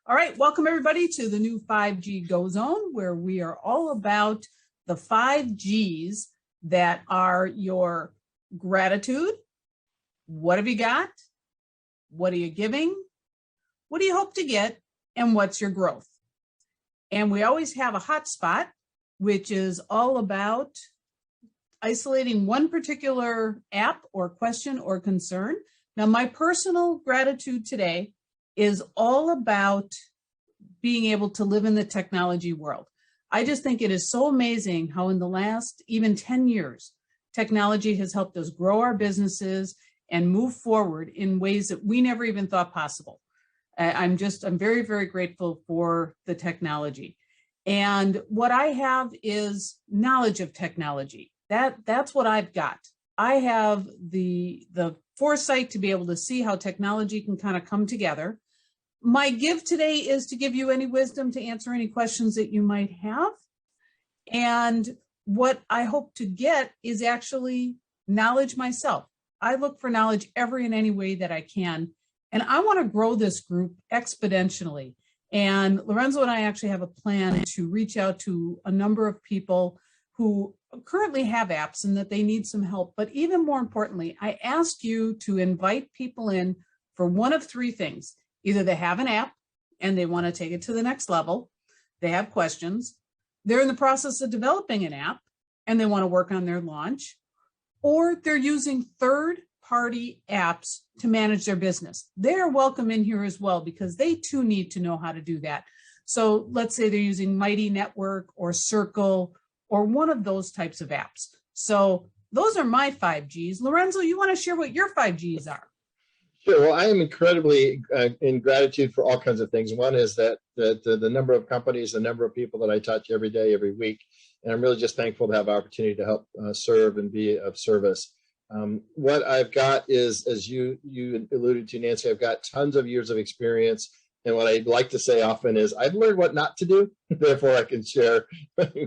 All right, welcome everybody to the new 5G Go Zone, where we are all about the 5Gs that are your gratitude. What have you got? What are you giving? What do you hope to get? And what's your growth? And we always have a hot spot, which is all about isolating one particular app or question or concern. Now, my personal gratitude today is all about being able to live in the technology world. I just think it is so amazing how in the last even 10 years, technology has helped us grow our businesses and move forward in ways that we never even thought possible. I'm very, very grateful for the technology. And what I have is knowledge of technology. That's what I've got. I have the foresight to be able to see how technology can kind of come together. My give today is to give you any wisdom to answer any questions that you might have. And what I hope to get is actually knowledge myself. I look for knowledge every and any way that I can. And I want to grow this group exponentially. And Lorenzo and I actually have a plan to reach out to a number of people who currently have apps and that they need some help. But even more importantly, I ask you to invite people in for one of three things. Either they have an app and they want to take it to the next level, they have questions, they're in the process of developing an app and they want to work on their launch, or they're using third-party apps to manage their business. They're welcome in here as well because they too need to know how to do that. So let's say they're using Mighty Network or Circle or one of those types of apps. So those are my 5Gs. Lorenzo, you want to share what your 5Gs are? Sure. Well, I am incredibly in gratitude for all kinds of things. One is that the number of companies, the number of people that I touch every day, every week, and I'm really just thankful to have the opportunity to help serve and be of service. What I've got is, as you alluded to, Nancy, I've got tons of years of experience. And what I'd like to say often is I've learned what not to do. Therefore, I can share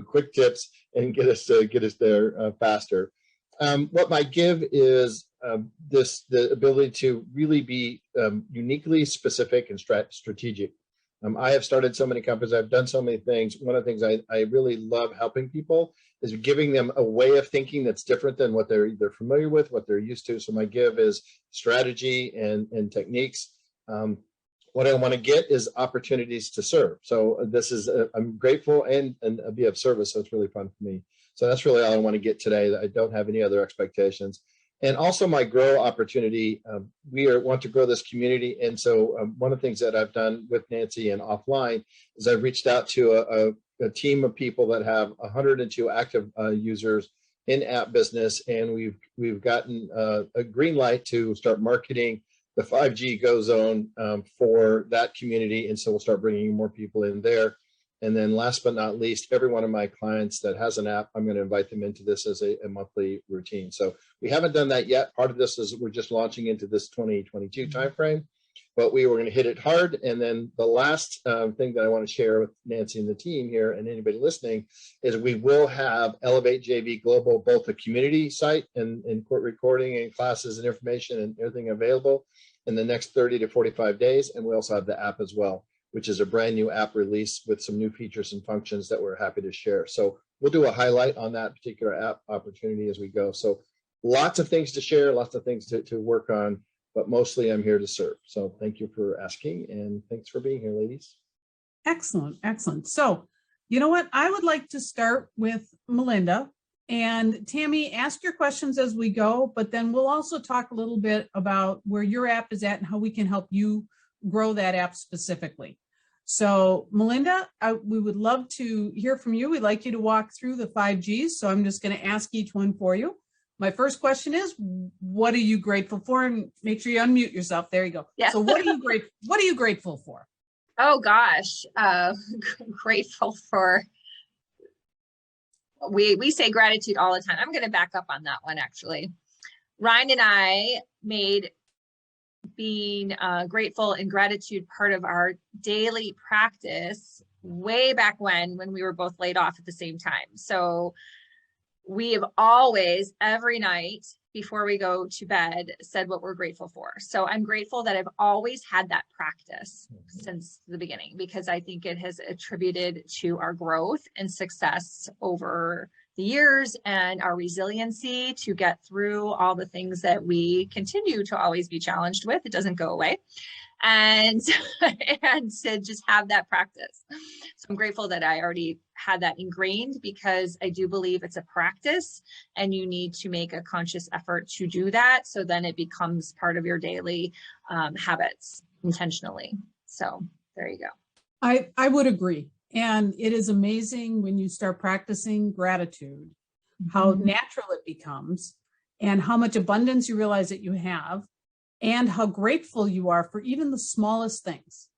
quick tips and get us there faster. What my give is the ability to really be uniquely specific and strategic. I have started so many companies. I've done so many things. One of the things I really love helping people is giving them a way of thinking that's different than what they're either familiar with, what they're used to. So my give is strategy and techniques. What I want to get is opportunities to serve. So this is, I'm grateful and be of service. So it's really fun for me. So that's really all I want to get today. I don't have any other expectations. And also my grow opportunity, we want to grow this community. And so one of the things that I've done with Nancy and offline is I've reached out to a team of people that have 102 active users in app business. And we've gotten a green light to start marketing the 5G Go Zone for that community. And so we'll start bringing more people in there. And then last but not least, every one of my clients that has an app, I'm going to invite them into this as a monthly routine. So we haven't done that yet. Part of this is we're just launching into this 2022 timeframe, but we were going to hit it hard. And then the last thing that I want to share with Nancy and the team here and anybody listening is we will have Elevate JV Global, both a community site and court recording and classes and information and everything available in the next 30 to 45 days. And we also have the app as well, which is a brand new app release with some new features and functions that we're happy to share. So we'll do a highlight on that particular app opportunity as we go. So lots of things to share, lots of things to work on, but mostly I'm here to serve. So thank you for asking and thanks for being here, ladies. Excellent, excellent. So you know what? I would like to start with Melinda. And Tammy, ask your questions as we go, but then we'll also talk a little bit about where your app is at and how we can help you grow that app specifically. So Melinda, we would love to hear from you. We'd like you to walk through the 5Gs. So I'm just going to ask each one for you. My first question is, what are you grateful for? And make sure you unmute yourself. There you go. Yeah. So what are you grateful for? Oh gosh, grateful for, we say gratitude all the time. I'm going to back up on that one actually. Ryan and I made being grateful and gratitude part of our daily practice way back when we were both laid off at the same time. So we have always, every night before we go to bed, said what we're grateful for. So I'm grateful that I've always had that practice since the beginning, because I think it has attributed to our growth and success over the years and our resiliency to get through all the things that we continue to always be challenged with. It doesn't go away. And to just have that practice. So I'm grateful that I already had that ingrained, because I do believe it's a practice and you need to make a conscious effort to do that. So then it becomes part of your daily habits intentionally. So there you go. I would agree. And it is amazing when you start practicing gratitude, how natural it becomes and how much abundance you realize that you have, and how grateful you are for even the smallest things,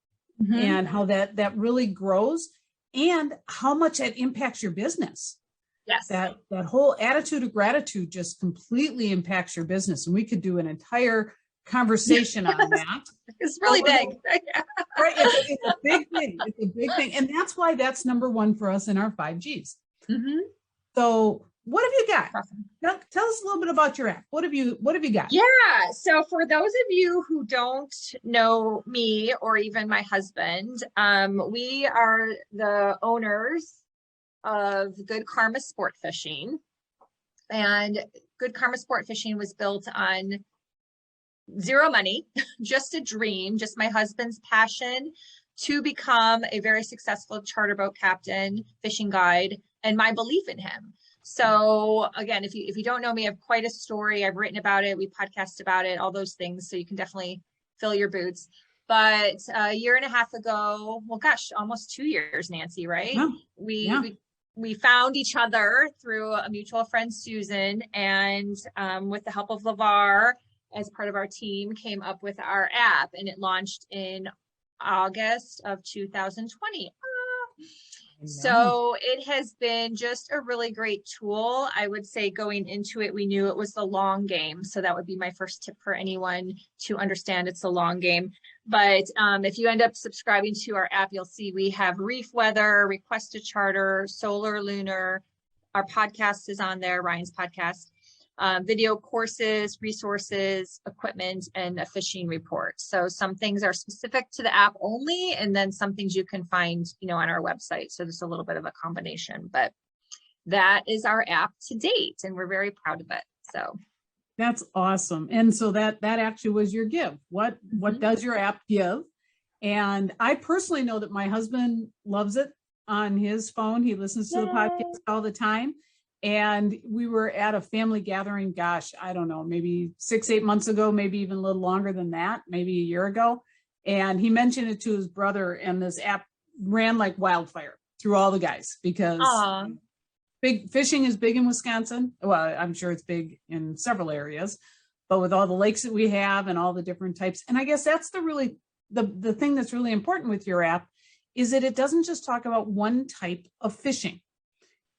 and how that really grows, and how much it impacts your business. Yes. That whole attitude of gratitude just completely impacts your business. And we could do an entire conversation on that. It's really big. Right. It's a big thing. It's a big thing. And that's why that's number one for us in our 5Gs. So what have you got? Awesome. Tell us a little bit about your app. What have you got? Yeah. So for those of you who don't know me or even my husband, we are the owners of Good Karma Sportfishing. And Good Karma Sportfishing was built on zero money, just a dream, just my husband's passion to become a very successful charter boat captain, fishing guide, and my belief in him. So again, if you don't know me, I have quite a story. I've written about it. We podcast about it, all those things. So you can definitely fill your boots. But a year and a half ago, well, gosh, almost 2 years, Nancy, right? Yeah. We found each other through a mutual friend, Susan, and with the help of LeVar, as part of our team, came up with our app, and it launched in August of 2020. So it has been just a really great tool. I would say going into it, we knew it was the long game. So that would be my first tip for anyone to understand it's a long game. But if you end up subscribing to our app, you'll see we have reef weather, request a charter, solar, lunar. Our podcast is on there, Ryan's podcast. Video courses, resources, equipment, and a fishing report. So some things are specific to the app only, and then some things you can find, on our website. So there's a little bit of a combination, but that is our app to date, and we're very proud of it. So that's awesome. And so that actually was your give. What does your app give? And I personally know that my husband loves it on his phone. He listens to the podcast all the time. And we were at a family gathering, gosh, I don't know, maybe 6-8 months ago, maybe even a little longer than that, maybe a year ago. And he mentioned it to his brother, and this app ran like wildfire through all the guys, because big fishing is big in Wisconsin. Well, I'm sure it's big in several areas, but with all the lakes that we have and all the different types. And I guess that's the thing that's really important with your app, is that it doesn't just talk about one type of fishing.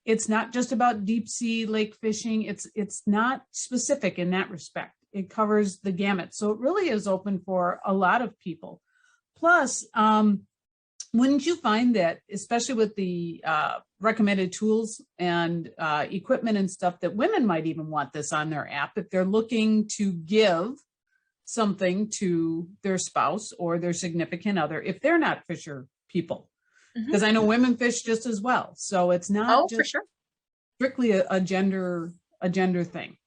It's not just about deep sea lake fishing. It's not specific in that respect. It covers the gamut. So it really is open for a lot of people. Plus, wouldn't you find that, especially with the recommended tools and equipment and stuff, that women might even want this on their app if they're looking to give something to their spouse or their significant other, if they're not fisher people? Because I know women fish just as well. So it's not just strictly a gender thing,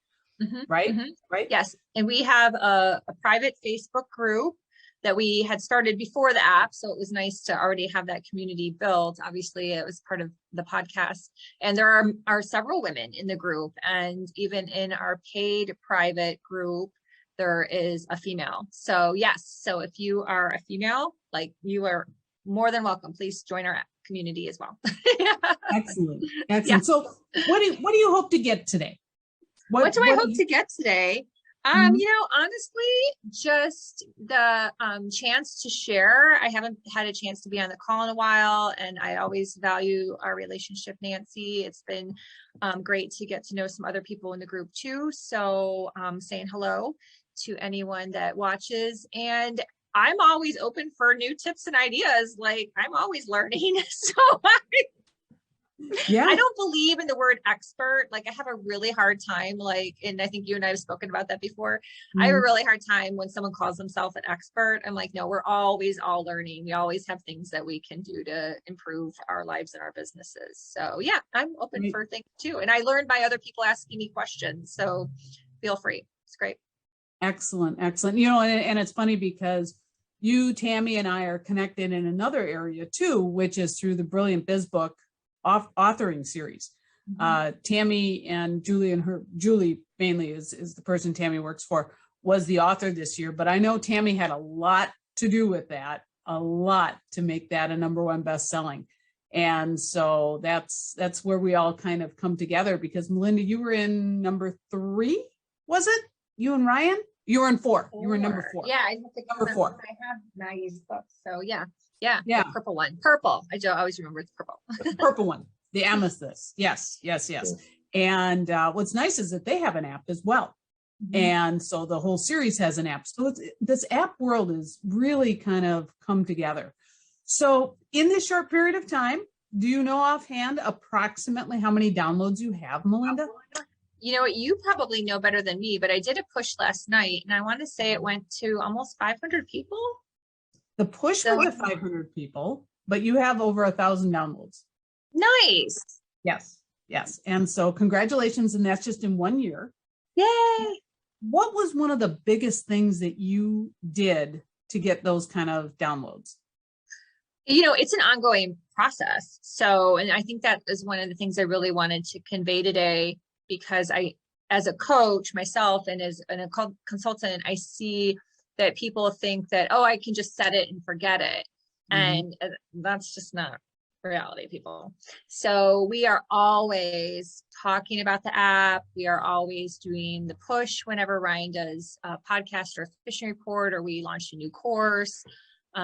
right? Right. Yes. And we have a private Facebook group that we had started before the app. So it was nice to already have that community built. Obviously, it was part of the podcast. And there are several women in the group. And even in our paid private group, there is a female. So yes. So if you are a female, you are more than welcome. Please join our community as well. Excellent. Yeah. So what do you hope to get today? What do I hope to get today? Honestly, just the chance to share. I haven't had a chance to be on the call in a while, and I always value our relationship, Nancy. It's been great to get to know some other people in the group too. So saying hello to anyone that watches, and I'm always open for new tips and ideas. I'm always learning. So Yeah. I don't believe in the word expert. Like I have a really hard time, like, and I think you and I have spoken about that before. I have a really hard time when someone calls themselves an expert. I'm like, no, we're always all learning. We always have things that we can do to improve our lives and our businesses. So yeah, I'm open for things too. And I learned by other people asking me questions. So feel free. It's great. Excellent. Excellent. You know, and it's funny because you, Tammy, and I are connected in another area too, which is through the Brilliant Biz Book authoring series. Tammy and Julie mainly is the person Tammy works for, was the author this year, but I know Tammy had a lot to do with that, a lot to make that a #1 best-selling. And so that's where we all kind of come together, because Melinda, you were in #3, was it? You and Ryan? You were in 4. You were in #4. Yeah, I have to Number 4. I have Maggie's book. So yeah. Yeah. The purple one. Purple. I always remember it's purple. The purple one. The amethyst. Yes. And what's nice is that they have an app as well. And so the whole series has an app. So this app world is really kind of come together. So in this short period of time, do you know offhand approximately how many downloads you have, Melinda? You know what? You probably know better than me, but I did a push last night and I want to say it went to almost 500 people. The push went to 500 people, but you have over 1,000 downloads. Nice. Yes. And so congratulations. And that's just in 1 year. Yay. What was one of the biggest things that you did to get those kind of downloads? You know, it's an ongoing process. So, and I think that is one of the things I really wanted to convey today, because I, as a coach myself and as a consultant, I see that people think that, oh, I can just set it and forget it. And that's just not reality, people. So we are always talking about the app. We are always doing the push whenever Ryan does a podcast or a fishing report, or we launch a new course.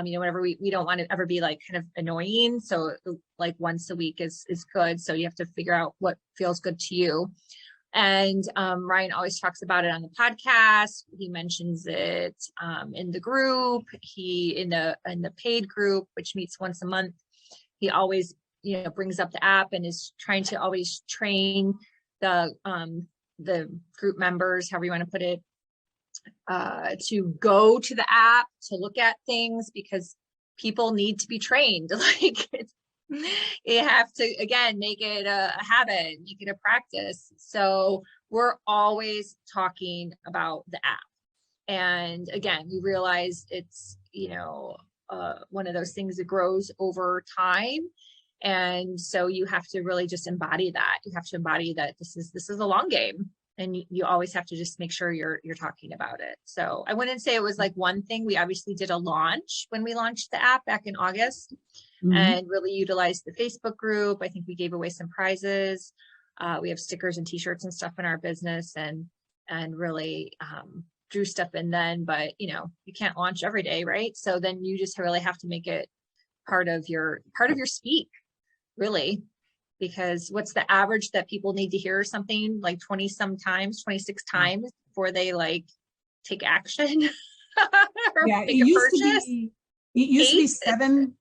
You know, whenever we don't want to ever be like kind of annoying. So like once a week is good. So you have to figure out what feels good to you. And Ryan always talks about it on the podcast. He mentions it in the group. He in the paid group, which meets once a month. He always, you know, brings up the app and is trying to always train the group members, however you want to put it, to go to the app to look at things, because people need to be trained. Like you have to, again, make it a habit, make it a practice. So we're always talking about the app. And again, we realize it's, you know, one of those things that grows over time. And so you have to really just embody that. You have to embody that this is a long game. And you always have to just make sure you're talking about it. So I wouldn't say it was like one thing. We obviously did a launch when we launched the app back in August, and really utilized the Facebook group. I think we gave away some prizes. We have stickers and t-shirts and stuff in our business, and really drew stuff in then. But you know, you can't launch every day, right? So then you just really have to make it part of your speak, really. Because what's the average that people need to hear something like 26 times before they like take action or make a purchase? It used to be seven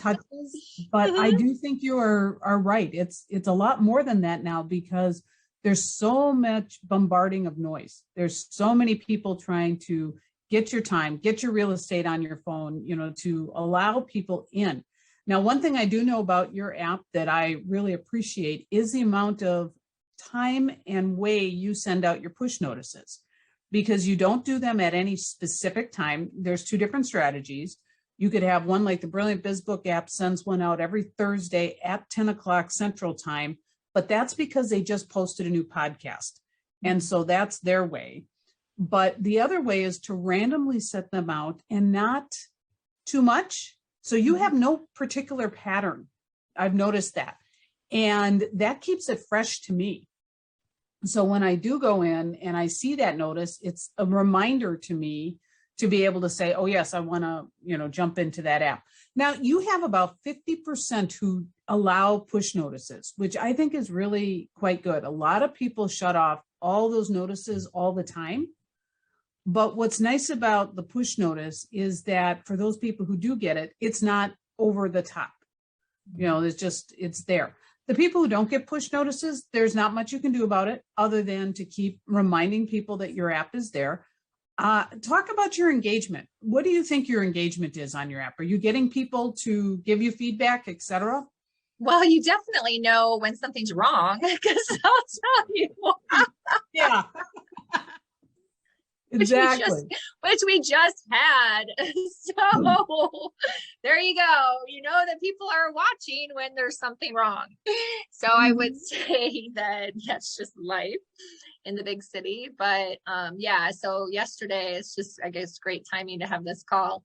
touches, but I do think you are right. It's a lot more than that now, because there's so much bombarding of noise. There's so many people trying to get your time, get your real estate on your phone, you know, to allow people in. Now, one thing I do know about your app that I really appreciate is the amount of time and way you send out your push notices, because you don't do them at any specific time. There's 2 different strategies. You could have one like the Brilliant Biz Book app sends one out every Thursday at 10 o'clock Central Time, but that's because they just posted a new podcast. And so that's their way. But the other way is to randomly set them out, and not too much. So you have no particular pattern. I've noticed that. And that keeps it fresh to me. So when I do go in and I see that notice, it's a reminder to me to be able to say, oh yes, I want to, you know, jump into that app. Now you have about 50% who allow push notices, which I think is really quite good. A lot of people shut off all those notices all the time. But what's nice about the push notice is that for those people who do get it, it's not over the top. You know, it's there. The people who don't get push notices, there's not much you can do about it other than to keep reminding people that your app is there. Talk about your engagement. What do you think your engagement is on your app? Are you getting people to give you feedback, etc.? Well, you definitely know when something's wrong because I'll tell you. Yeah. Exactly. Which we just had. So there you go. You know that people are watching when there's something wrong. So I would say that that's just life in the big city. But yeah, so yesterday, it's just, I guess, great timing to have this call.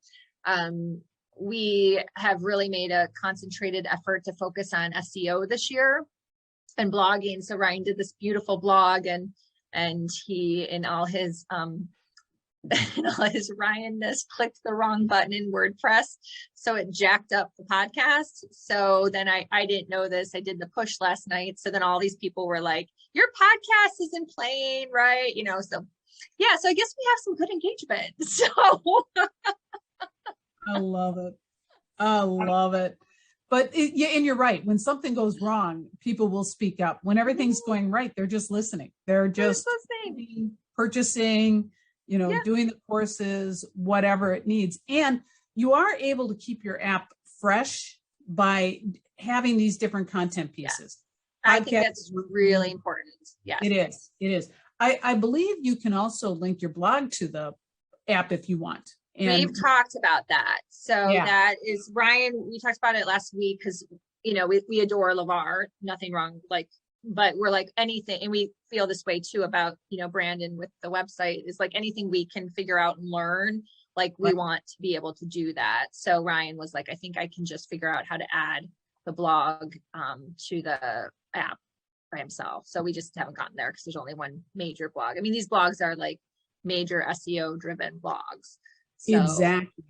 We have really made a concentrated effort to focus on SEO this year and blogging. So Ryan did this beautiful blog, and he, in all his Ryanness, clicked the wrong button in WordPress, so it jacked up the podcast. So then I didn't know this. I did the push last night. So then all these people were like, "Your podcast isn't playing, right?" You know. So yeah. So I guess we have some good engagement. So I love it. I love it. But yeah, and you're right. When something goes wrong, people will speak up. When everything's going right, they're just listening. They're just purchasing, doing the courses, whatever it needs. And you are able to keep your app fresh by having these different content pieces. Yeah. I think that's really important. Yeah, it is. It is. I believe you can also link your blog to the app if you want. And we've talked about that. So that is Ryan. We talked about it last week because, we adore LeVar, nothing wrong. But we're like anything. And we feel this way too about, Brandon with the website is like anything we can figure out and learn. Like we want to be able to do that. So Ryan was like, I think I can just figure out how to add the blog to the app by himself. So we just haven't gotten there because there's only one major blog. I mean, these blogs are like major SEO driven blogs. So, exactly.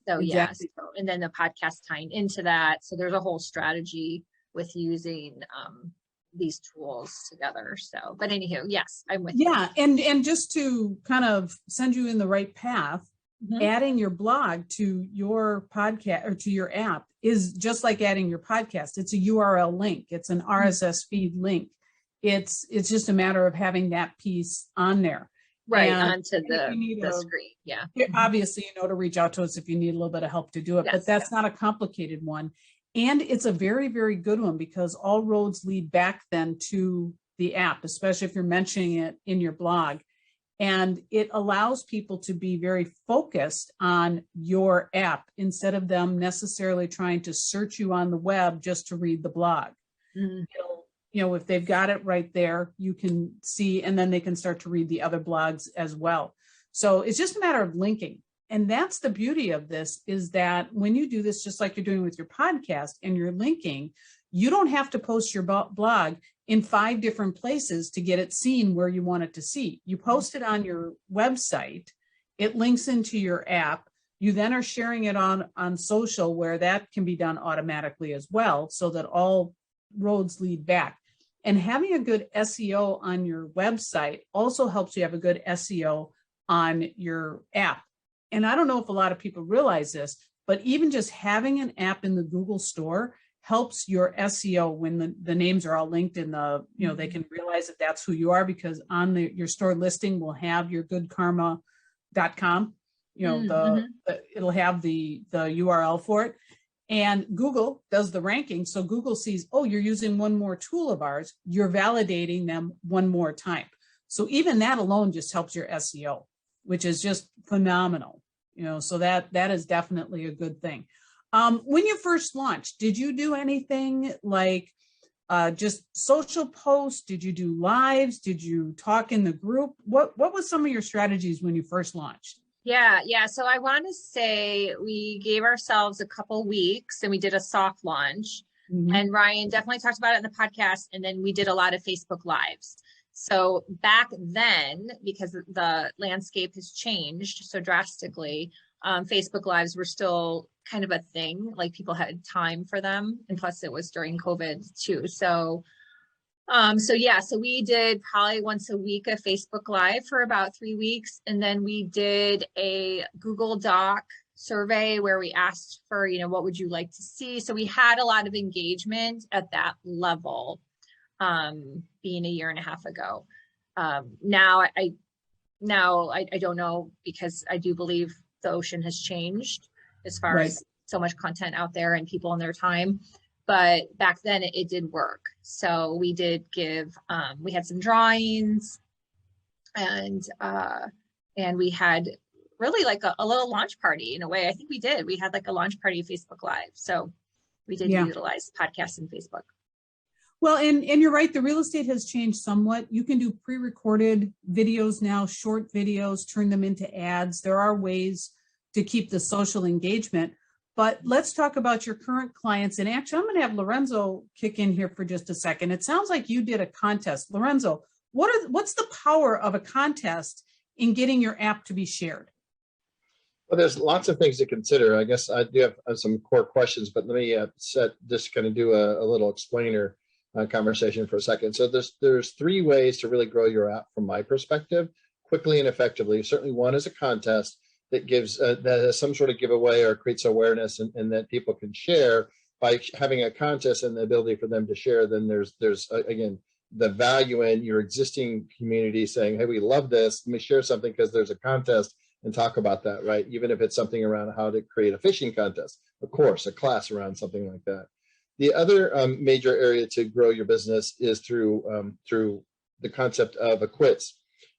So yeah. So, and then the podcast tying into that. So there's a whole strategy with using these tools together. So, but anywho, yes, I'm with you. Yeah. And just to kind of send you in the right path, adding your blog to your podcast or to your app is just like adding your podcast. It's a URL link. It's an RSS feed link. It's just a matter of having that piece on there. Right, onto the screen. Yeah. Obviously, to reach out to us if you need a little bit of help to do it, but that's not a complicated one. And it's a very, very good one because all roads lead back then to the app, especially if you're mentioning it in your blog. And it allows people to be very focused on your app instead of them necessarily trying to search you on the web just to read the blog. If they've got it right there, you can see, and then they can start to read the other blogs as well. So it's just a matter of linking. And that's the beauty of this, is that when you do this, just like you're doing with your podcast and you're linking, you don't have to post your blog in 5 different places to get it seen where you want it to see. You post it on your website, it links into your app. You then are sharing it on social, where that can be done automatically as well, so that all roads lead back. And having a good SEO on your website also helps you have a good SEO on your app. And I don't know if a lot of people realize this, but even just having an app in the Google store helps your SEO when the names are all linked in the, they can realize that that's who you are, because on your store listing will have your goodkarma.com, it'll have the URL for it. And Google does the ranking. So Google sees, oh, you're using one more tool of ours. You're validating them one more time. So even that alone just helps your SEO, which is just phenomenal. So that is definitely a good thing. When you first launched, did you do anything like just social posts? Did you do lives? Did you talk in the group? What was some of your strategies when you first launched? Yeah. So I want to say we gave ourselves a couple weeks and we did a soft launch. And Ryan definitely talked about it in the podcast. And then we did a lot of Facebook Lives. So back then, because the landscape has changed so drastically, Facebook Lives were still kind of a thing. Like people had time for them. And plus it was during COVID too. So we did probably once a week a Facebook Live for about 3 weeks. And then we did a Google Doc survey where we asked for, what would you like to see? So we had a lot of engagement at that level, being a year and a half ago. Now I don't know, because I do believe the ocean has changed as far Right. as so much content out there and people in their time. But back then it did work. So we did give, we had some drawings, and we had really like a little launch party in a way. I think we did. We had like a launch party Facebook Live. So we did utilize podcasts and Facebook. Well, and you're right, the real estate has changed somewhat. You can do pre-recorded videos now, short videos, turn them into ads. There are ways to keep the social engagement. But let's talk about your current clients. And actually, I'm going to have Lorenzo kick in here for just a second. It sounds like you did a contest. Lorenzo, what's the power of a contest in getting your app to be shared? Well, there's lots of things to consider. I guess I do have some core questions, but let me just kind of do a little explainer conversation for a second. So there's three ways to really grow your app from my perspective, quickly and effectively. Certainly one is a contest that gives that has some sort of giveaway or creates awareness and that people can share. By having a contest and the ability for them to share, then there's again the value in your existing community saying, hey, we love this, let me share something because there's a contest, and talk about that, right? Even if it's something around how to create a fishing contest, a course, a class around something like that. The other major area to grow your business is through the concept of a quiz.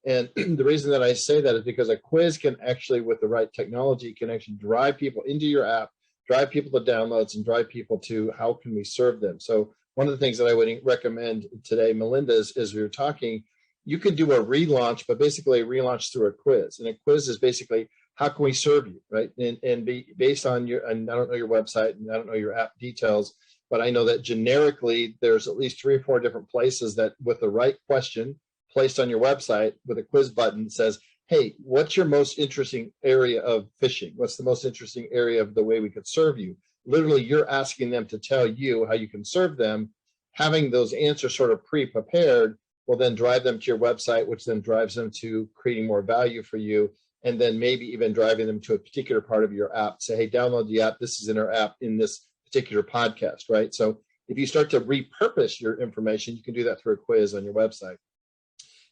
And the reason that I say that is because a quiz can actually, with the right technology, can actually drive people into your app, drive people to downloads, and drive people to how can we serve them. So one of the things that I would recommend today, Melinda, is as we were talking, you can do a relaunch, but basically a relaunch through a quiz. And a quiz is basically, how can we serve you, right? And be based on your, and I don't know your website and I don't know your app details, but I know that generically there's at least 3 or 4 different places that with the right question placed on your website with a quiz button says, hey, what's your most interesting area of fishing? What's the most interesting area of the way we could serve you? Literally, you're asking them to tell you how you can serve them. Having those answers sort of pre-prepared will then drive them to your website, which then drives them to creating more value for you. And then maybe even driving them to a particular part of your app. Say, hey, download the app. This is in our app in this particular podcast, right? So if you start to repurpose your information, you can do that through a quiz on your website.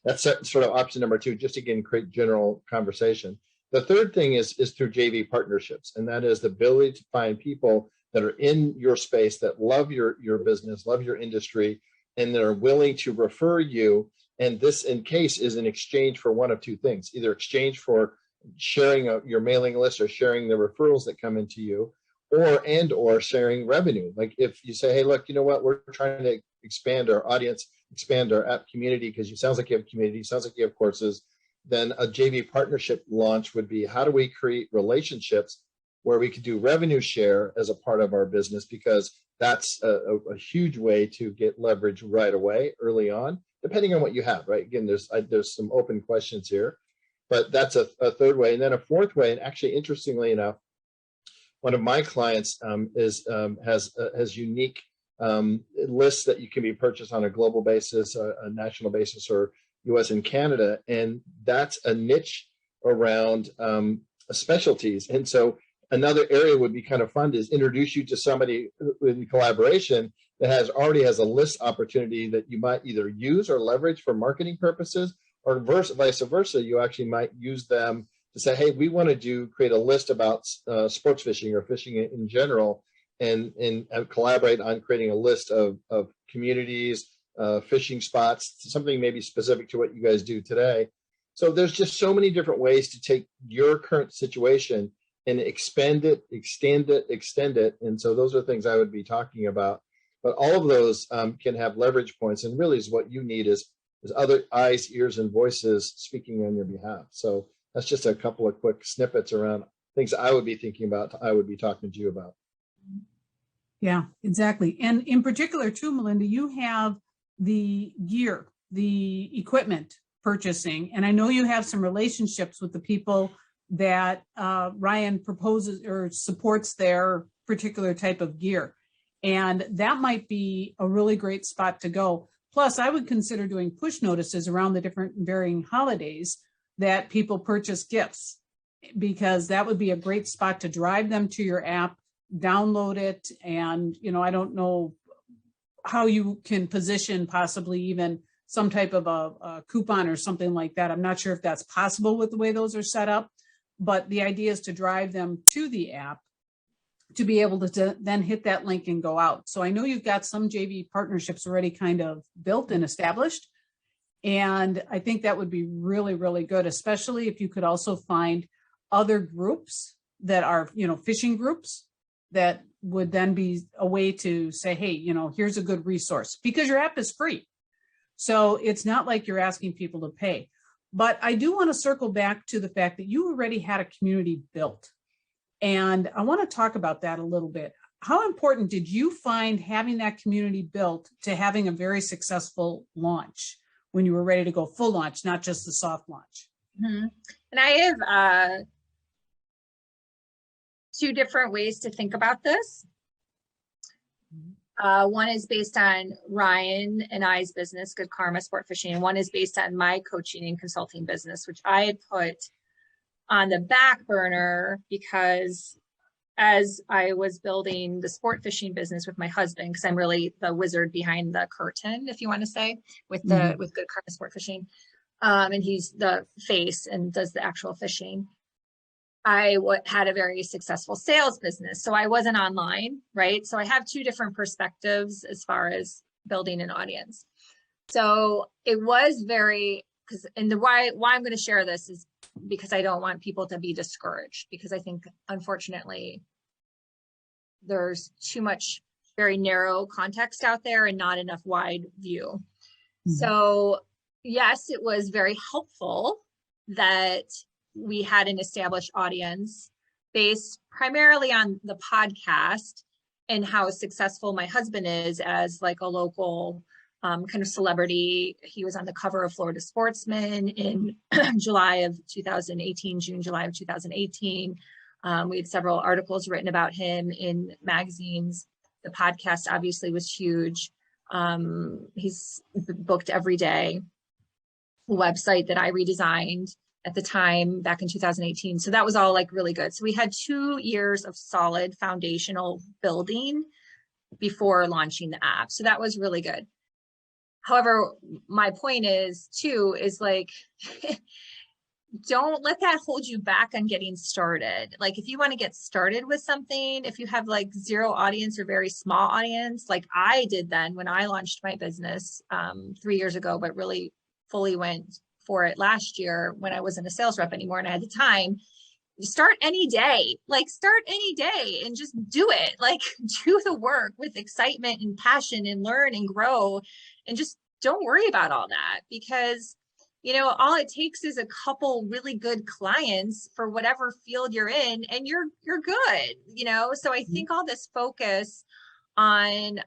That's sort of option number 2, just again, create general conversation. The third thing is through JV partnerships, and that is the ability to find people that are in your space that love your business, love your industry, and that are willing to refer you. And this, in case, is in exchange for one of 2 things: either exchange for sharing your mailing list or sharing the referrals that come into you, or sharing revenue. Like if you say, hey, look, you know what, we're trying to expand our audience, expand our app community, because it sounds like you have community, sounds like you have courses, then a JV partnership launch would be, how do we create relationships where we could do revenue share as a part of our business? Because that's a huge way to get leverage right away, early on, depending on what you have, right? Again, there's some open questions here, but that's a third way. And then a fourth way, and actually, interestingly enough, one of my clients has unique lists that you can be purchased on a global basis, a national basis, or US and Canada. And that's a niche around specialties. And so another area would be kind of fun is introduce you to somebody in collaboration that already has a list opportunity that you might either use or leverage for marketing purposes, or vice versa. You actually might use them to say, hey, we want to create a list about sports fishing or fishing in general, and collaborate on creating a list of communities, fishing spots, something maybe specific to what you guys do today. So there's just so many different ways to take your current situation and expand it, extend it. And so those are things I would be talking about. But all of those can have leverage points, and really is what you need is other eyes, ears, and voices speaking on your behalf. So that's just a couple of quick snippets around things I would be thinking about, I would be talking to you about. Yeah, exactly. And in particular too, Melinda, you have the gear, the equipment purchasing, and I know you have some relationships with the people that Ryan proposes or supports their particular type of gear. And that might be a really great spot to go. Plus, I would consider doing push notices around the different varying holidays that people purchase gifts. because that would be a great spot to drive them to your app, download it. And, I don't know how you can position possibly even some type of a coupon or something like that. I'm not sure if that's possible with the way those are set up, but the idea is to drive them to the app to be able to then hit that link and go out. So I know you've got some JV partnerships already kind of built and established. And I think that would be really, really good, especially if you could also find other groups that are, fishing groups that would then be a way to say, hey, here's a good resource, because your app is free. So it's not like you're asking people to pay. But I do want to circle back to the fact that you already had a community built. And I want to talk about that a little bit. How important did you find having that community built to having a very successful launch when you were ready to go full launch, not just the soft launch? Mm-hmm. And I have two different ways to think about this. One is based on Ryan and I's business, Good Karma Sportfishing, and one is based on my coaching and consulting business, which I had put on the back burner because as I was building the sport fishing business with my husband, because I'm really the wizard behind the curtain, if you want to say, with Good Karma Sportfishing, and he's the face and does the actual fishing. I had a very successful sales business, so I wasn't online, right? So I have two different perspectives as far as building an audience. So it was why I'm going to share this is because I don't want people to be discouraged, because I think, unfortunately, there's too much very narrow context out there and not enough wide view. Mm-hmm. So yes, it was very helpful that we had an established audience based primarily on the podcast and how successful my husband is as like a local kind of celebrity. He was on the cover of Florida Sportsman in July of 2018, July of 2018. We had several articles written about him in magazines. The podcast obviously was huge. He's booked every day. The website that I redesigned at the time back in 2018. So that was all like really good. So we had 2 years of solid foundational building before launching the app. So that was really good. However, my point is too, is like, don't let that hold you back on getting started. Like if you want to get started with something, if you have like zero audience or very small audience, like I did then when I launched my business 3 years ago, but really fully went for it last year when I wasn't a sales rep anymore and I had the time. Start any day, and just do it. Like do the work with excitement and passion and learn and grow, and just don't worry about all that, because all it takes is a couple really good clients for whatever field you're in and you're good. So I think all this focus on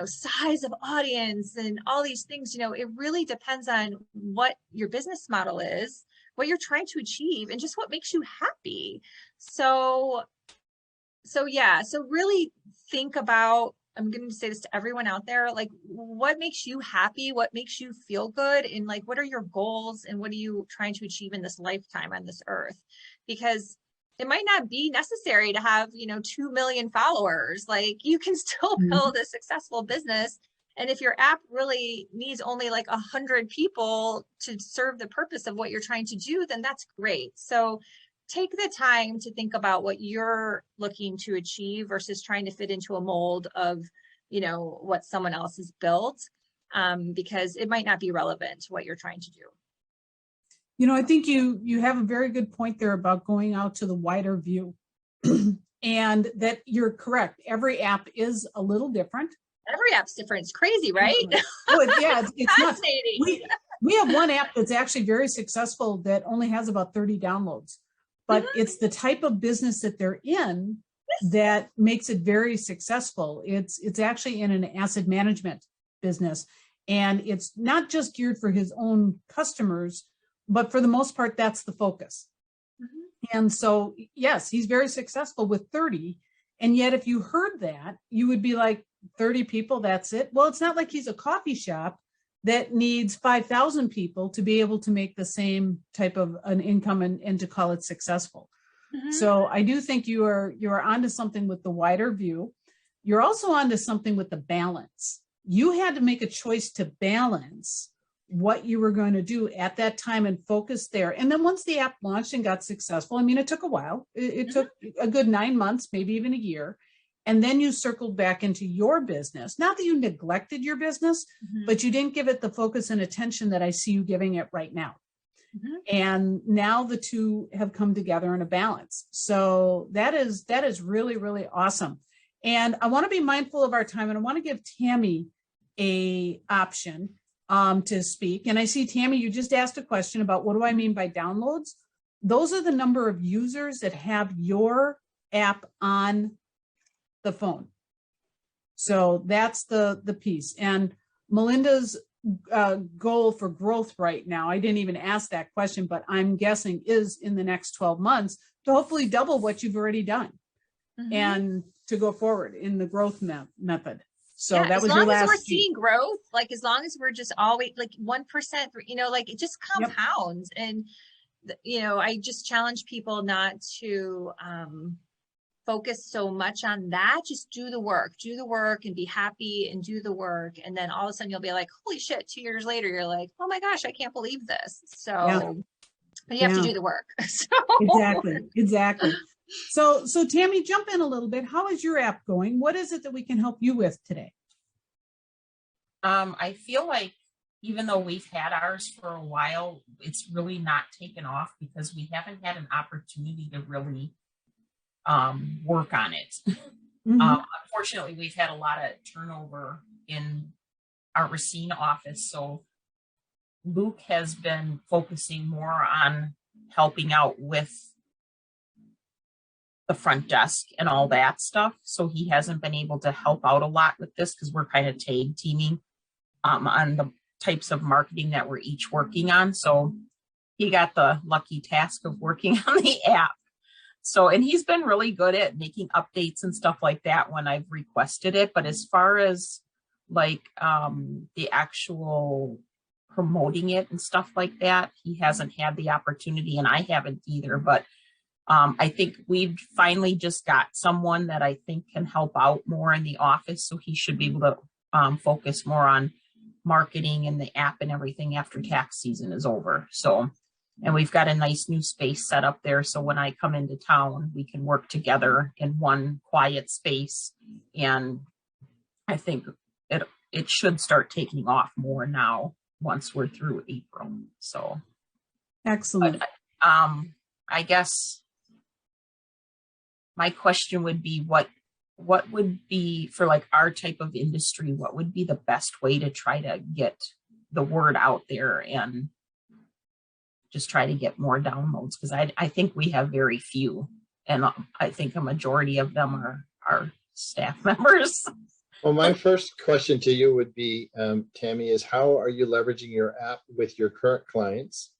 size of audience and all these things, it really depends on what your business model is, what you're trying to achieve, and just what makes you happy. So really think about, I'm going to say this to everyone out there, like what makes you happy, what makes you feel good, and like what are your goals and what are you trying to achieve in this lifetime on this earth? Because it might not be necessary to have 2 million followers. Like you can still build a successful business, and if your app really needs only like 100 people to serve the purpose of what you're trying to do, then that's great. So take the time to think about what you're looking to achieve versus trying to fit into a mold of, what someone else has built, because it might not be relevant to what you're trying to do. I think you have a very good point there about going out to the wider view and that you're correct. Every app is a little different. Every app's different. It's crazy, right? It's fascinating. We have one app that's actually very successful that only has about 30 downloads, but it's the type of business that they're in that makes it very successful. It's actually in an asset management business, and it's not just geared for his own customers, but for the most part, that's the focus. And so, yes, he's very successful with 30. And yet, if you heard that, you would be like, 30 people, that's it. Well, it's not like he's a coffee shop that needs 5,000 people to be able to make the same type of an income and to call it successful. So I do think you're onto something with the wider view. You're also onto something with the balance. You had to make a choice to balance what you were going to do at that time and focus there. And then once the app launched and got successful, I mean, it took a while. It took a good 9 months, maybe even a year. And then you circled back into your business. Not that you neglected your business, but you didn't give it the focus and attention that I see you giving it right now. And now the two have come together in a balance. So that is really, really awesome. And I want to be mindful of our time, and I want to give Tammy a option to speak. And I see, Tammy, you just asked a question about what do I mean by downloads? Those are the number of users that have your app on the phone. So that's the piece. And Melinda's goal for growth right now, I didn't even ask that question, but I'm guessing is in the next 12 months to hopefully double what you've already done and to go forward in the growth method. So that was your last. As long as we're seeing growth, like as long as we're just always like 1%, you know, like it just compounds. And, you know, I just challenge people not to focus so much on that. Just do the work and be happy and do the work. And then all of a sudden you'll be like, holy shit, 2 years later, you're like, oh my gosh, I can't believe this. So but you have to do the work. So. Exactly. So Tammy, jump in a little bit. How is your app going? What is it that we can help you with today? I feel like even though we've had ours for a while, it's really not taken off because we haven't had an opportunity to really work on it. Unfortunately, we've had a lot of turnover in our Racine office. So Luke has been focusing more on helping out with the front desk and all that stuff. So he hasn't been able to help out a lot with this because we're kind of tag teaming on the types of marketing that we're each working on. So he got the lucky task of working on the app. So, and he's been really good at making updates and stuff like that when I've requested it. But as far as like the actual promoting it and stuff like that, he hasn't had the opportunity, and I haven't either. But I think we've finally just got someone that I think can help out more in the office. So he should be able to focus more on marketing and the app and everything after tax season is over. So, and we've got a nice new space set up there. So when I come into town, we can work together in one quiet space. And I think it should start taking off more now once we're through April. So excellent. But, I guess my question would be what would be for like our type of industry, what would be the best way to try to get the word out there and just try to get more downloads? Because I think we have very few, and I think a majority of them are staff members. Well, my first question to you would be, Tammy, is how are you leveraging your app with your current clients?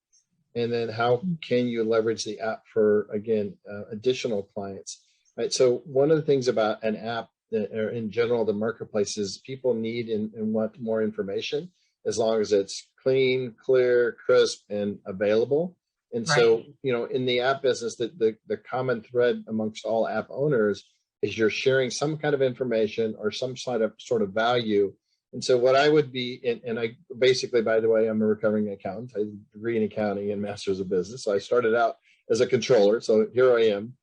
And then how can you leverage the app for, again, additional clients? Right. So one of the things about an app or in general, the marketplace is people need and want more information as long as it's clean, clear, crisp, and available. And so, you know, in the app business, the common thread amongst all app owners is you're sharing some kind of information or some sort of value. And so what I would be, and I basically, by the way, I'm a recovering accountant. I have a degree in accounting and master's of business. So I started out as a controller. So here I am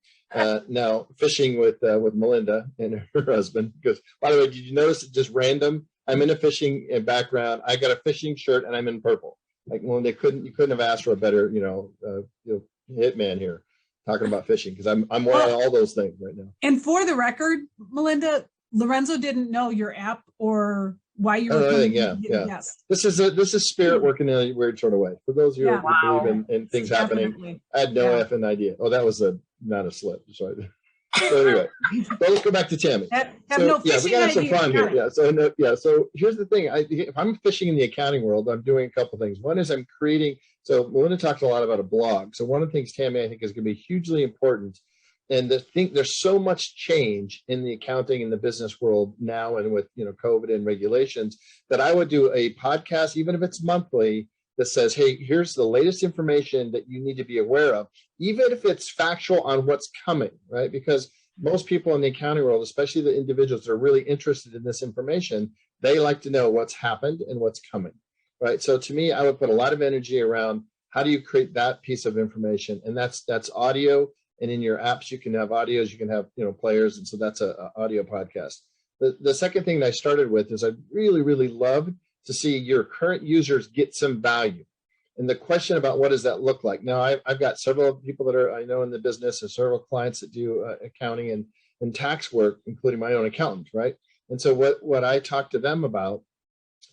now fishing with Melinda and her husband. Because, by the way, did you notice it just random? I'm in a fishing background. I got a fishing shirt and I'm in purple. Like, well, you couldn't have asked for a better, hitman here talking about fishing, because I'm wearing all those things right now. And for the record, Melinda, Lorenzo didn't know your app or why you were coming. Yes. This is spirit working in a weird sort of way. For those of you who believe in things happening, I had no effing idea. Oh, that was not a slip. Sorry. So anyway, let's go back to Tammy. We gotta have some fun here. So here's the thing. If I'm fishing in the accounting world, I'm doing a couple things. One is I'm creating. So Melinda talked a lot about a blog. So one of the things, Tammy, I think is going to be hugely important there's so much change in the accounting and the business world now, and with COVID and regulations, that I would do a podcast, even if it's monthly, that says, hey, here's the latest information that you need to be aware of, even if it's factual on what's coming, right? Because most people in the accounting world, especially the individuals that are really interested in this information, they like to know what's happened and what's coming, right? So to me, I would put a lot of energy around how do you create that piece of information, and that's audio. And in your apps, you can have audios, you can have players, and so that's a audio podcast. The second thing that I started with is I really love to see your current users get some value. And the question about what does that look like? Now, I've got several people that I know in the business, and several clients that do accounting and tax work, including my own accountant, right? And so what I talk to them about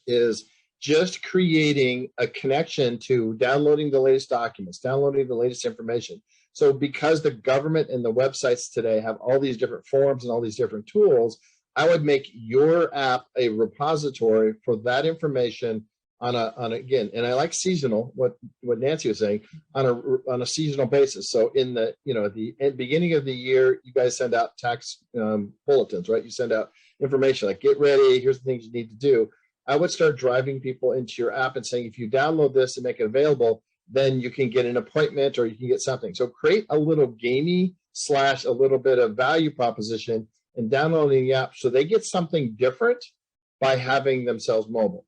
is just creating a connection to downloading the latest documents, downloading the latest information. So because the government and the websites today have all these different forms and all these different tools, I would make your app a repository for that information on again, and I like seasonal, what Nancy was saying, on a seasonal basis. So in the the beginning of the year, you guys send out tax bulletins, right? You send out information like, get ready, here's the things you need to do. I would start driving people into your app and saying, if you download this and make it available, then you can get an appointment or you can get something. So create a little gamey / a little bit of value proposition and downloading the app so they get something different by having themselves mobile,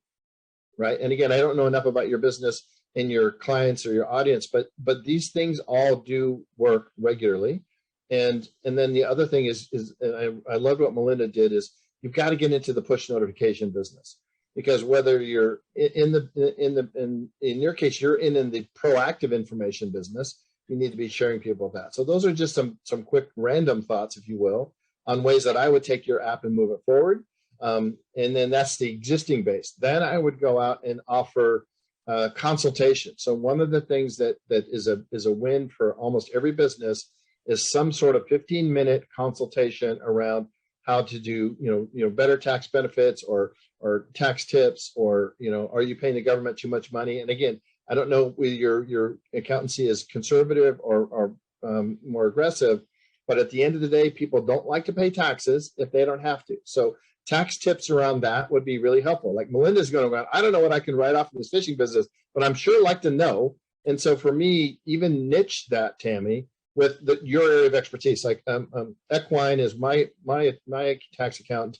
right? And again, I don't know enough about your business and your clients or your audience, but these things all do work regularly. And then the other thing is and I love what Melinda did, is you've got to get into the push notification business. Because whether you're in your case, you're in the proactive information business, you need to be sharing people with that. So those are just some quick random thoughts, if you will, on ways that I would take your app and move it forward. And then that's the existing base. Then I would go out and offer consultation. So one of the things that is a win for almost every business is some sort of 15-minute consultation around how to do better tax benefits or tax tips, or are you paying the government too much money? And again, I don't know whether your accountancy is conservative or more aggressive, but at the end of the day, people don't like to pay taxes if they don't have to. So tax tips around that would be really helpful. Like Melinda's going to go, I don't know what I can write off in this fishing business, but I'm sure like to know. And so for me, even niche that, Tammy, with your area of expertise. Like equine is my tax accountant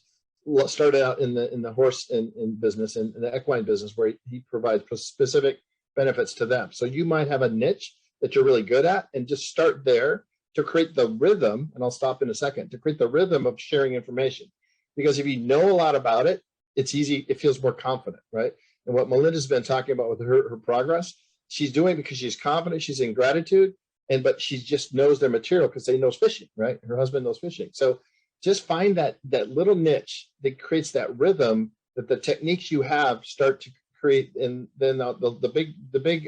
started out in the horse and business and the equine business, where he provides specific benefits to them. So you might have a niche that you're really good at, and just start there to create the rhythm. And I'll stop in a second, to create the rhythm of sharing information. Because if you know a lot about it, it's easy. It feels more confident, right? And what Melinda's been talking about with her progress, she's doing because she's confident, she's in gratitude, but she just knows their material because they knows fishing, right? Her husband knows fishing. So just find that little niche that creates that rhythm, that the techniques you have start to create. And then the big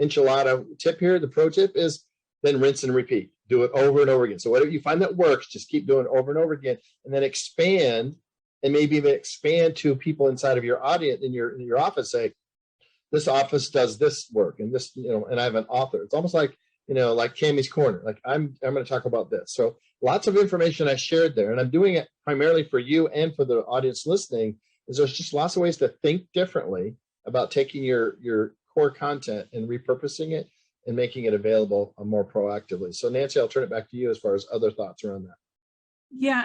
enchilada tip here, the pro tip is then rinse and repeat. Do it over and over again. So whatever you find that works, just keep doing it over and over again, and then expand, and maybe even expand to people inside of your audience in your office. Say, this office does this work, and this, and I have an author. It's almost like, like Cammie's Corner. Like I'm going to talk about this. So lots of information I shared there, and I'm doing it primarily for you and for the audience listening. Is there's just lots of ways to think differently about taking your core content and repurposing it and making it available more proactively. So Nancy, I'll turn it back to you as far as other thoughts around that. Yeah,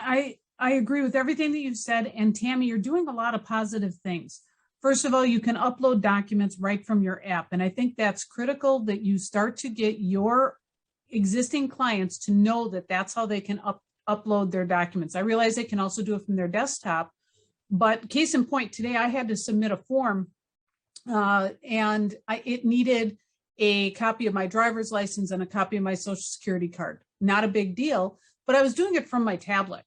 I agree with everything that you've said. And Tammy, you're doing a lot of positive things. First of all, you can upload documents right from your app. And I think that's critical, that you start to get your existing clients to know that that's how they can upload their documents. I realize they can also do it from their desktop, but case in point, today I had to submit a form and it needed a copy of my driver's license and a copy of my social security card. Not a big deal, but I was doing it from my tablet.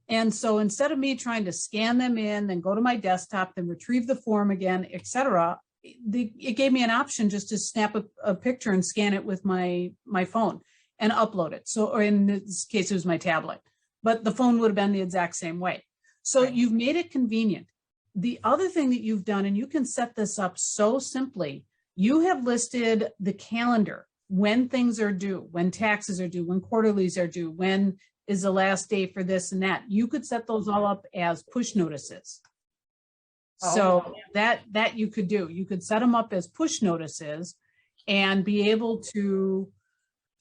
And so instead of me trying to scan them in, then go to my desktop, then retrieve the form again, etc., it gave me an option just to snap a picture and scan it with my phone and upload it. So, or in this case, it was my tablet, but the phone would have been the exact same way. So right. You've made it convenient. The other thing that you've done, and you can set this up so simply, you have listed the calendar when things are due, when taxes are due, when quarterlies are due, when is the last day for this and that. You could set those all up as push notices. So that you could do. You could set them up as push notices and be able to,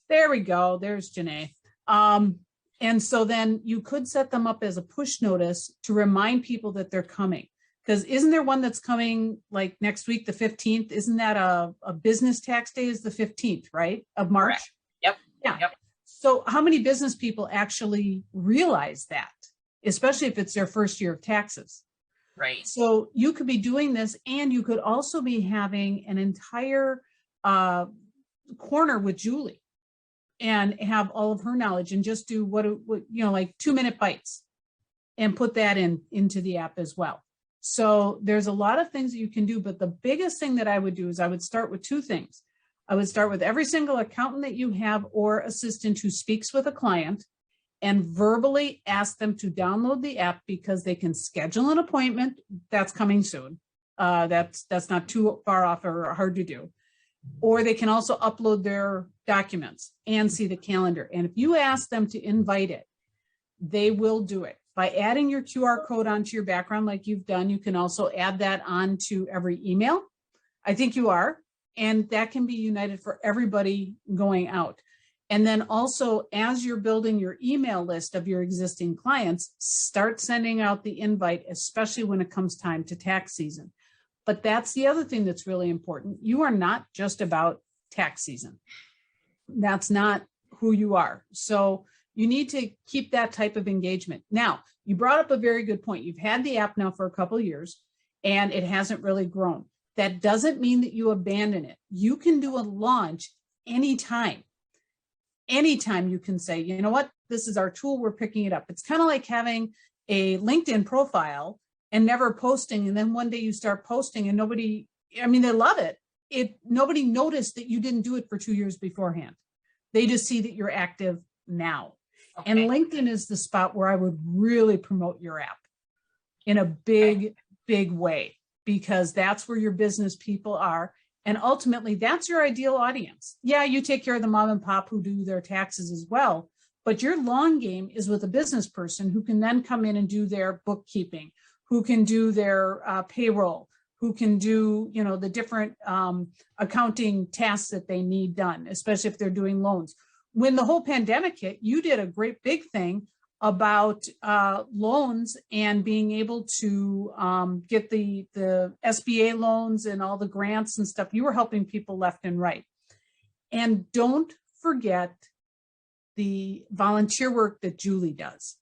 there we go, there's Janae. And so then you could set them up as a push notice to remind people that they're coming. Because isn't there one that's coming like next week, the 15th? Isn't that a business tax day is the 15th, right, of March? Correct. Yep. Yeah. Yep. So how many business people actually realize that, especially if it's their first year of taxes? Right. So you could be doing this, and you could also be having an entire corner with Julie and have all of her knowledge and just do what like 2-minute bites and put that into the app as well. So there's a lot of things that you can do, but the biggest thing that I would do is I would start with 2 things. I would start with every single accountant that you have or assistant who speaks with a client and verbally ask them to download the app, because they can schedule an appointment. That's coming soon. That's not too far off or hard to do. Or they can also upload their documents and see the calendar. And if you ask them to invite it, they will do it. By adding your QR code onto your background like you've done, you can also add that onto every email. I think you are. And that can be united for everybody going out. And then also, as you're building your email list of your existing clients, start sending out the invite, especially when it comes time to tax season. But that's the other thing that's really important. You are not just about tax season. That's not who you are. So you need to keep that type of engagement. Now, you brought up a very good point. You've had the app now for a couple of years, and it hasn't really grown. That doesn't mean that you abandon it. You can do a launch anytime. Anytime you can say, you know what, this is our tool, we're picking it up. It's kind of like having a LinkedIn profile and never posting. And then one day you start posting and nobody, they love it. Nobody noticed that you didn't do it for 2 years beforehand. They just see that you're active now. Okay. And LinkedIn is the spot where I would really promote your app in a big way, because that's where your business people are. And ultimately, that's your ideal audience. Yeah, you take care of the mom and pop who do their taxes as well, but your long game is with a business person who can then come in and do their bookkeeping, who can do their payroll, who can do, the different accounting tasks that they need done, especially if they're doing loans. When the whole pandemic hit, you did a great big thing about loans and being able to get the SBA loans and all the grants and stuff. You were helping people left and right. And don't forget the volunteer work that Julie does.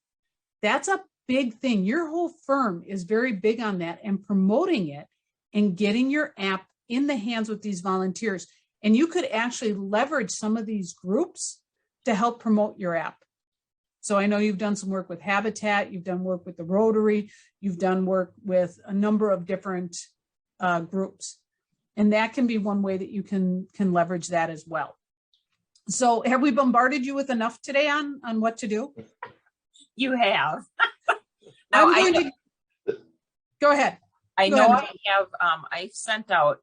That's a big thing. Your whole firm is very big on that and promoting it and getting your app in the hands with these volunteers. And you could actually leverage some of these groups to help promote your app. So I know you've done some work with Habitat, you've done work with the Rotary, you've done work with a number of different groups. And that can be one way that you can leverage that as well. So have we bombarded you with enough today on what to do? You have. Go ahead. I know I have, I sent out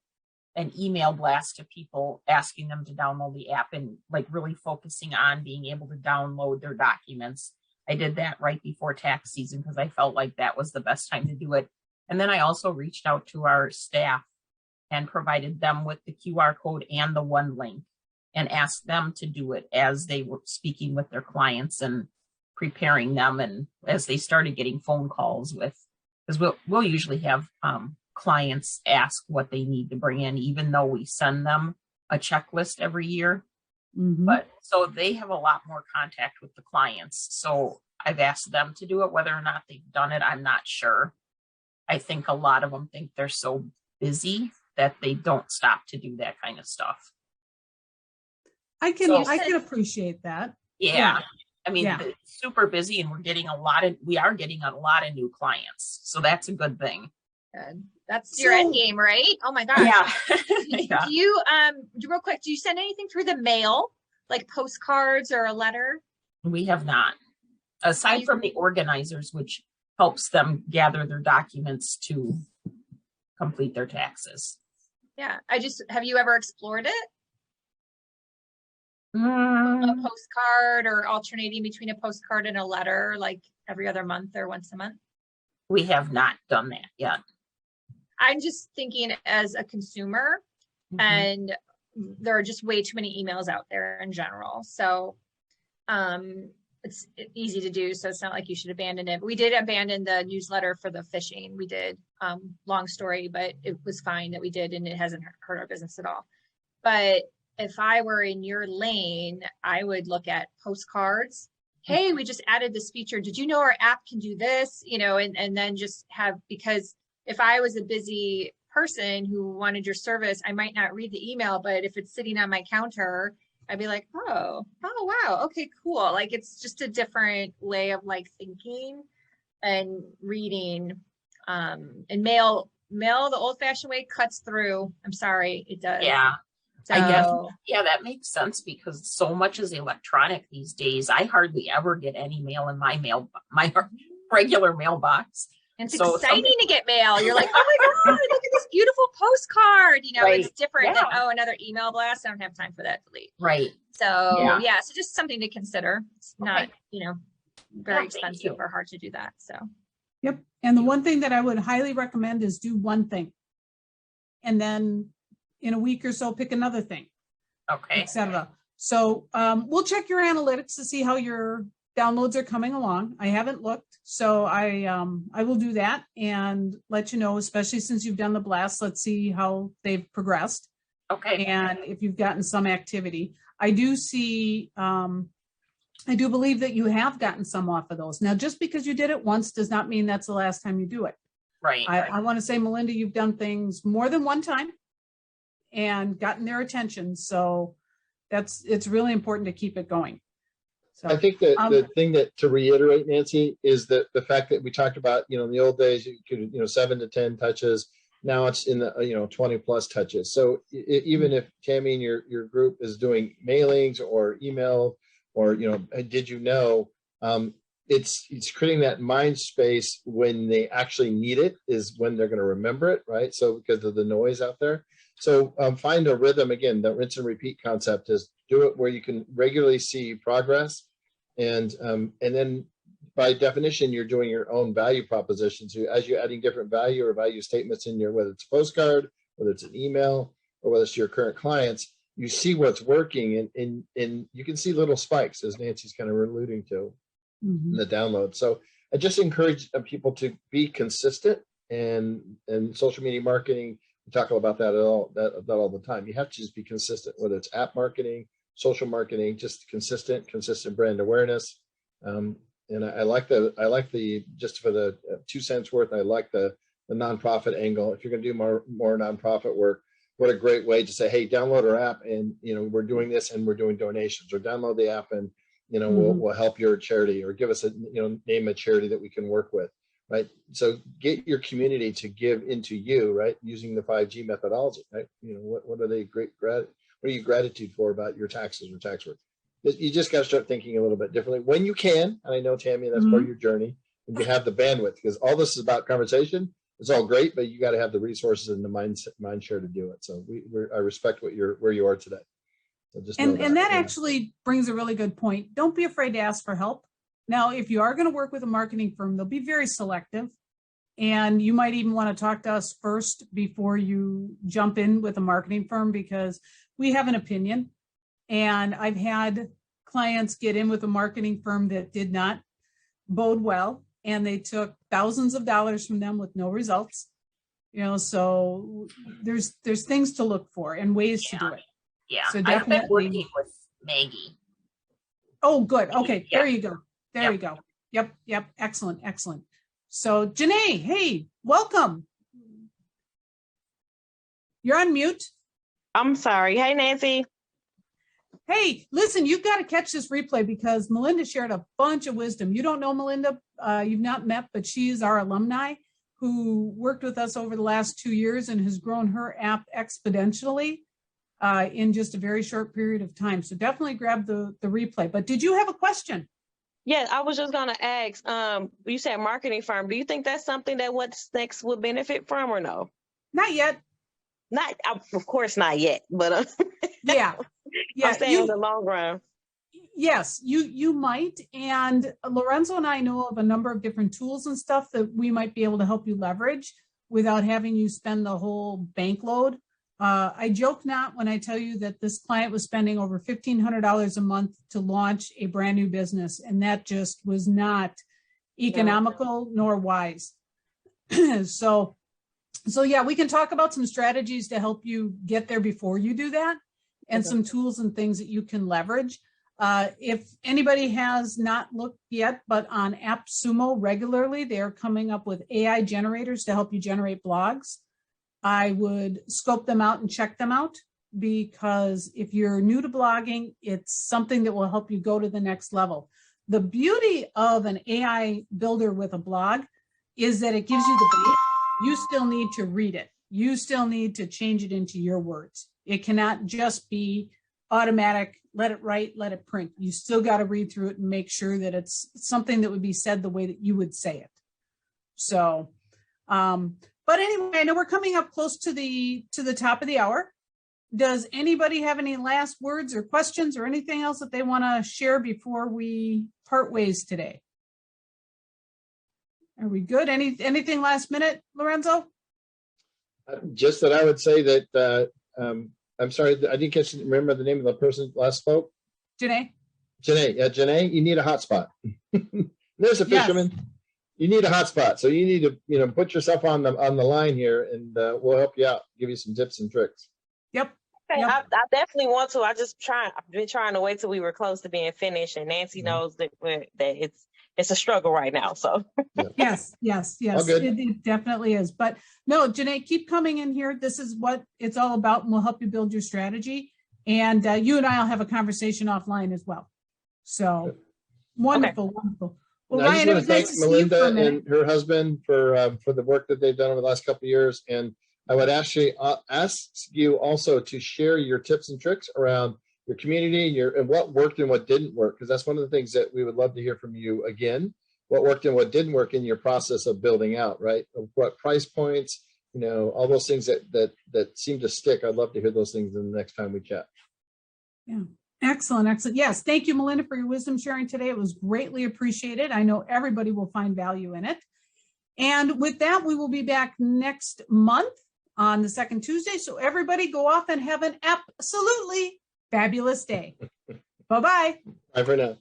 an email blast to people asking them to download the app and like really focusing on being able to download their documents. I did that right before tax season because I felt like that was the best time to do it. And then I also reached out to our staff and provided them with the QR code and the one link and asked them to do it as they were speaking with their clients and preparing them. And as they started getting phone calls with, because we'll usually have clients ask what they need to bring in, even though we send them a checklist every year. Mm-hmm. But so they have a lot more contact with the clients. So I've asked them to do it. Whether or not they've done it, I'm not sure. I think a lot of them think they're so busy that they don't stop to do that kind of stuff. I can appreciate that. Yeah. I mean, it's super busy and we are getting a lot of new clients. So that's a good thing. Good. That's your end game, right? Oh my gosh. Yeah. Yeah. Do you, real quick, do you send anything through the mail, like postcards or a letter? We have not. Aside from the organizers, which helps them gather their documents to complete their taxes. Yeah. Have you ever explored it? a postcard or alternating between a postcard and a letter, like every other month or once a month? We have not done that yet. I'm just thinking as a consumer, and there are just way too many emails out there in general. So it's easy to do. So it's not like you should abandon it. We did abandon the newsletter for the fishing. We did, long story, but it was fine that we did, and it hasn't hurt our business at all. But if I were in your lane, I would look at postcards. Hey, we just added this feature. Did you know our app can do this? You know, and then just have, because if I was a busy person who wanted your service, I might not read the email, but if it's sitting on my counter, I'd be like, oh wow, okay, cool. Like, it's just a different way of like thinking and reading. And mail the old fashioned way cuts through. I'm sorry, it does. Yeah. So, I guess, yeah, that makes sense because so much is electronic these days. I hardly ever get any mail in my regular mailbox. and it's So exciting to get mail. You're like, oh my God, look at this beautiful postcard. You know, Right. it's different than, Yeah. another email blast. I don't have time for that. Delete. Right. So Yeah. so just something to consider. It's not, very thank expensive you. or hard to do that. So Yep. And the one thing that I would highly recommend is do one thing. And then in a week or so, pick another thing, Okay. etc. So we'll check your analytics to see how your downloads are coming along. I haven't looked, so I will do that and let you know, especially since you've done the blast. Let's see how they've progressed Okay. and if you've gotten some activity. I do believe that you have gotten some off of those. Now, just because you did it once does not mean that's the last time you do it. Right. I want to say, Melinda, you've done things more than one time and gotten their attention. So it's really important to keep it going. So I think that the thing that, to reiterate, Nancy, is that the fact that we talked about, in the old days, you could, 7 to 10 touches. Now it's in the, 20 plus touches. So even if Tammy and your group is doing mailings or email or, did you know, it's creating that mind space when they actually need it is when they're going to remember it, right? So because of the noise out there. So find a rhythm. Again, the rinse and repeat concept is do it where you can regularly see progress. And then by definition, you're doing your own value proposition. So as you're adding different value or value statements in your, whether it's a postcard, whether it's an email, or whether it's to your current clients, you see what's working and you can see little spikes, as Nancy's kind of alluding to in the download. So I just encourage people to be consistent and social media marketing. We talk about that all the time. You have to just be consistent, whether it's app marketing, social marketing, just consistent brand awareness. And I like the just for the 2 cents worth, I like the nonprofit angle. If you're going to do more nonprofit work, what a great way to say, hey, download our app and we're doing this and we're doing donations, or download the app and we'll help your charity, or give us a name a charity that we can work with, right? So get your community to give into you, right, using the 5G methodology, right? What are they what are you gratitude for about your taxes or tax work? You just got to start thinking a little bit differently when you can. And I know, Tammy, that's part of your journey, and you have the bandwidth, because all this is about conversation. It's all great, but you got to have the resources and the mind share to do it. So I respect where you are today. So just know and that actually brings a really good point. Don't be afraid to ask for help. Now, if you are going to work with a marketing firm, they'll be very selective. And you might even want to talk to us first before you jump in with a marketing firm, because we have an opinion. And I've had clients get in with a marketing firm that did not bode well, and they took thousands of dollars from them with no results. So there's things to look for and ways to do it. Yeah, So I've been working with Maggie. Oh, good. Okay, Yeah. There you go. There you go. Yep. Excellent. So Janae, hey, welcome. You're on mute. I'm sorry. Hey, Nancy. Hey, listen, you've got to catch this replay because Melinda shared a bunch of wisdom. You don't know Melinda, you've not met, but she's our alumni who worked with us over the last 2 years and has grown her app exponentially in just a very short period of time. So definitely grab the replay. But did you have a question? Yeah, I was just going to ask, you said marketing firm. Do you think that's something that What's Next would benefit from or no? Not yet. Of course not yet, but Yeah. Yeah, I'm saying in the long run. yes, you might. And Lorenzo and I know of a number of different tools and stuff that we might be able to help you leverage without having you spend the whole bank load. I joke not when I tell you that this client was spending over $1,500 a month to launch a brand new business, and that just was not economical nor wise. So yeah, we can talk about some strategies to help you get there before you do that, and some tools and things that you can leverage. If anybody has not looked yet, but on AppSumo regularly, they're coming up with AI generators to help you generate blogs. I would scope them out and check them out, because if you're new to blogging, it's something that will help you go to the next level. The beauty of an AI builder with a blog is that it gives you the base. You still need to read it. You still need to change it into your words. It cannot just be automatic, let it write, let it print. You still got to read through it and make sure that it's something that would be said the way that you would say it. So, but anyway, I know we're coming up close to the top of the hour. Does anybody have any last words or questions or anything else that they want to share before we part ways today? Are we good? Anything last minute, Lorenzo? Just that I would say that, I'm sorry, I didn't remember the name of the person last spoke. Janae? Janae, yeah, Janae, you need a hotspot. There's a fisherman. Yes. You need a hotspot. So you need to, put yourself on the line here, and we'll help you out, give you some tips and tricks. Yep. Okay, yep. I definitely want to. I've been trying to wait till we were close to being finished, and Nancy knows that it's a struggle right now. So yes, it definitely is. But no, Janae, keep coming in here. This is what it's all about, and we'll help you build your strategy. And you and I will have a see offline as well. So wonderful, wonderful. Well, Ryan, I just want to thank Melinda and her husband for the work that they've done over the last couple of years. And I would actually ask you also to share your tips and tricks around your community and what worked and what didn't work, because that's one of the things that we would love to hear from you again. What worked and what didn't work in your process of building out, right? What price points, all those things that seem to stick. I'd love to hear those things the next time we chat. Yeah. Excellent. Yes. Thank you, Melinda, for your wisdom sharing today. It was greatly appreciated. I know everybody will find value in it. And with that, we will be back next month on the second Tuesday. So everybody go off and have an absolutely fabulous day. Bye-bye. Bye for now.